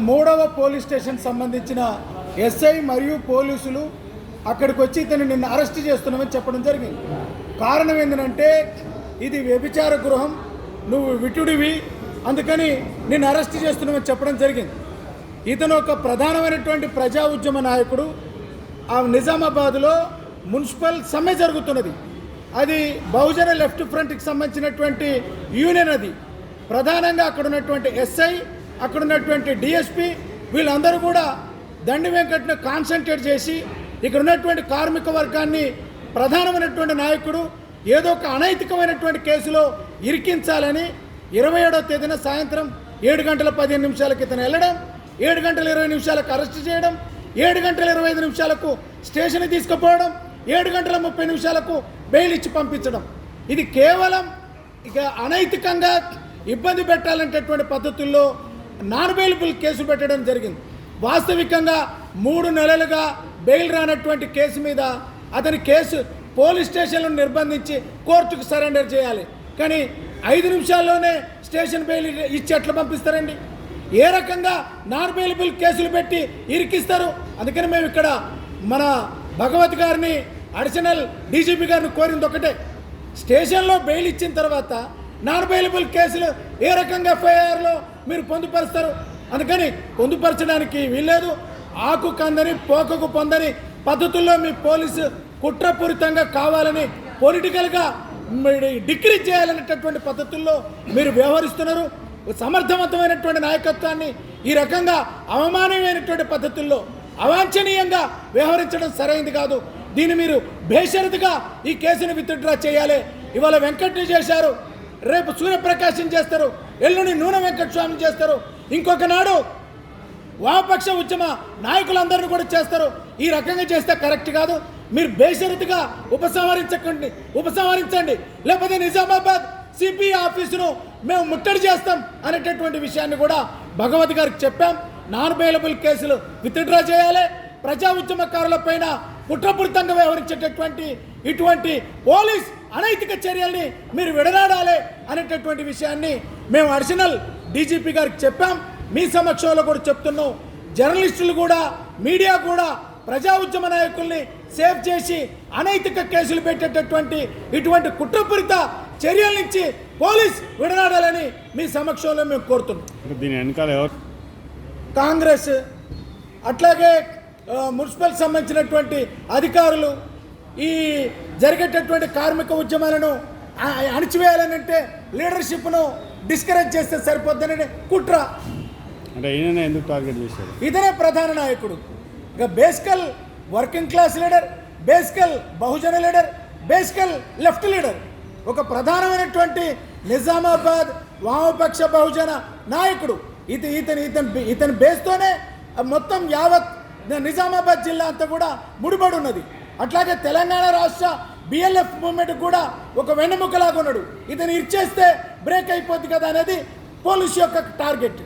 మూడవ police station సంబంధించిన SI మరియు పోలీసులు అక్కడికి వచ్చి ఇతను నిన్ను అరెస్ట్ చేస్తున్నామని చెప్పడం జరిగింది. కారణం ఏంటంటే ఇది వ్యభిచార గృహం, నువ్వు విటుడివి, అందుకని నిన్ను అరెస్ట్ చేస్తున్నామని చెప్పడం జరిగింది. ఇతను ఒక ప్రధానమైనటువంటి ప్రజా ఉద్యమ నాయకుడు. ఆ నిజామాబాద్లో మున్సిపల్ సమ్మె జరుగుతున్నది. అది బహుజన లెఫ్ట్ ఫ్రంట్కి సంబంధించినటువంటి యూనియన్. అది ప్రధానంగా అక్కడ ఉన్నటువంటి ఎస్ఐ, అక్కడ ఉన్నటువంటి డిఎస్పి వీళ్ళందరూ కూడా దండి వెంకట్ను కాన్సన్ట్రేట్ చేసి ఇక్కడ ఉన్నటువంటి కార్మిక వర్గాన్ని ప్రధానమైనటువంటి నాయకుడు ఏదో ఒక అనైతికమైనటువంటి కేసులో ఇరికించాలని 27వ తేదీన సాయంత్రం 7:15 ఇతను వెళ్ళడం, 7:20 అరెస్ట్ చేయడం, 7:25 స్టేషన్కి తీసుకుపోవడం, 7:30 బెయిల్ ఇచ్చి పంపించడం. ఇది కేవలం ఇక అనైతికంగా ఇబ్బంది పెట్టాలంటేటువంటి పద్ధతుల్లో నాన్ బెయిలబుల్ కేసు పెట్టడం జరిగింది. వాస్తవికంగా 3 నెలలుగా బెయిల్ రానటువంటి కేసు మీద అతని కేసు పోలీస్ స్టేషన్లో నిర్బంధించి కోర్టుకు సరెండర్ చేయాలి. కానీ 5 నిమిషాల్లోనే స్టేషన్ బెయిల్ ఇచ్చి ఎట్లా పంపిస్తారండి? ఏ రకంగా నాన్ బెయిలబుల్ కేసులు పెట్టి ఇరికిస్తారు? అందుకని మేము ఇక్కడ మన భగవత్ గారిని, అడిషనల్ డీజీపీ గారిని కోరింది ఒకటే, స్టేషన్లో బెయిల్ ఇచ్చిన తర్వాత నాన్ బెయిలబుల్ కేసులు ఏ రకంగా ఎఫ్ఐఆర్లో మీరు పొందుపరుస్తారు? అందుకని పొందుపరచడానికి వీల్లేదు. ఆకు కందని పోకకు పొందని పద్ధతుల్లో మీ పోలీసు కుట్రపూరితంగా కావాలని పొలిటికల్గా డిక్రీజ్ చేయాలనేటటువంటి పద్ధతుల్లో మీరు వ్యవహరిస్తున్నారు. సమర్థవంతమైనటువంటి నాయకత్వాన్ని ఈ రకంగా అవమానమైనటువంటి పద్ధతుల్లో అవాంఛనీయంగా వ్యవహరించడం సరైనది కాదు. దీన్ని మీరు బేషరతుగా ఈ కేసును విత్డ్రా చేయాలి. ఇవాళ వెంకట్ని చేశారు, రేపు సూర్యప్రకాశం చేస్తారు, ఎల్లుండి నూనె వెంకటస్వామి చేస్తారు, ఇంకొక నాడు వామపక్ష ఉద్యమ నాయకులందరినీ కూడా చేస్తారు. ఈ రకంగా చేస్తే కరెక్ట్ కాదు. మీరు బేషరతుగా ఉపసంహరించండి, లేకపోతే నిజామాబాద్ సిపిఐ ఆఫీసును మేము ముట్టడి చేస్తాం అనేటటువంటి విషయాన్ని కూడా భగవత్ గారికి చెప్పాం. నాన్ బెయిలబుల్ కేసులు విత్డ్రా చేయాలి. ప్రజా ఉద్యమకారుల పైన కుట్రపూరితంగా వ్యవహరించేటటువంటి ఇటువంటి పోలీస్ అనైతిక చర్యల్ని మీరు విడనాడాలి అనేటటువంటి విషయాన్ని మేము అడిషనల్ డీజీపీ గారికి చెప్పాం. మీ సమక్షంలో కూడా చెప్తున్నాం. జర్నలిస్టులు కూడా, మీడియా కూడా ప్రజా ఉద్యమ నాయకుల్ని సేవ్ చేసి అనైతిక కేసులు పెట్టేటటువంటి ఇటువంటి కుట్రపూరిత చర్యల నుంచి పోలీస్ విడనాడాలని మీ సమక్షంలో మేము కోరుతున్నాం. దీని వెనకాల ఎవరు? కాంగ్రెస్, అట్లాగే మున్సిపల్ సంబంధించినటువంటి అధికారులు ఈ జరిగేటటువంటి కార్మిక ఉద్యమాలను అణిచివేయాలని అంటే లీడర్షిప్ను డిస్కరేజ్ చేస్తే సరిపోద్దని కుట్ర. అంటే ఈయన ఎందుకు టార్గెట్ చేశారు? ఇతనే ప్రధాన నాయకుడు. ఇక బేసికల్ వర్కింగ్ క్లాస్ లీడర్, బేసికల్ బహుజన లీడర్, బేసికల్ లెఫ్ట్ లీడర్, ఒక ప్రధానమైనటువంటి నిజామాబాద్ వామపక్ష బహుజన నాయకుడు. ఇతని బేస్తోనే మొత్తం యావత్ నిజామాబాద్ జిల్లా అంతా కూడా ముడిపడి ఉన్నది. అట్లాగే తెలంగాణ రాష్ట్ర బిఎల్ఎఫ్ మూవ్మెంట్ కూడా ఒక వెన్నెముకలాగా ఉన్నాడు. ఇతను ఇచ్చేస్తే బ్రేక్ అయిపోద్ది కదా అనేది పోలీసు యొక్క టార్గెట్.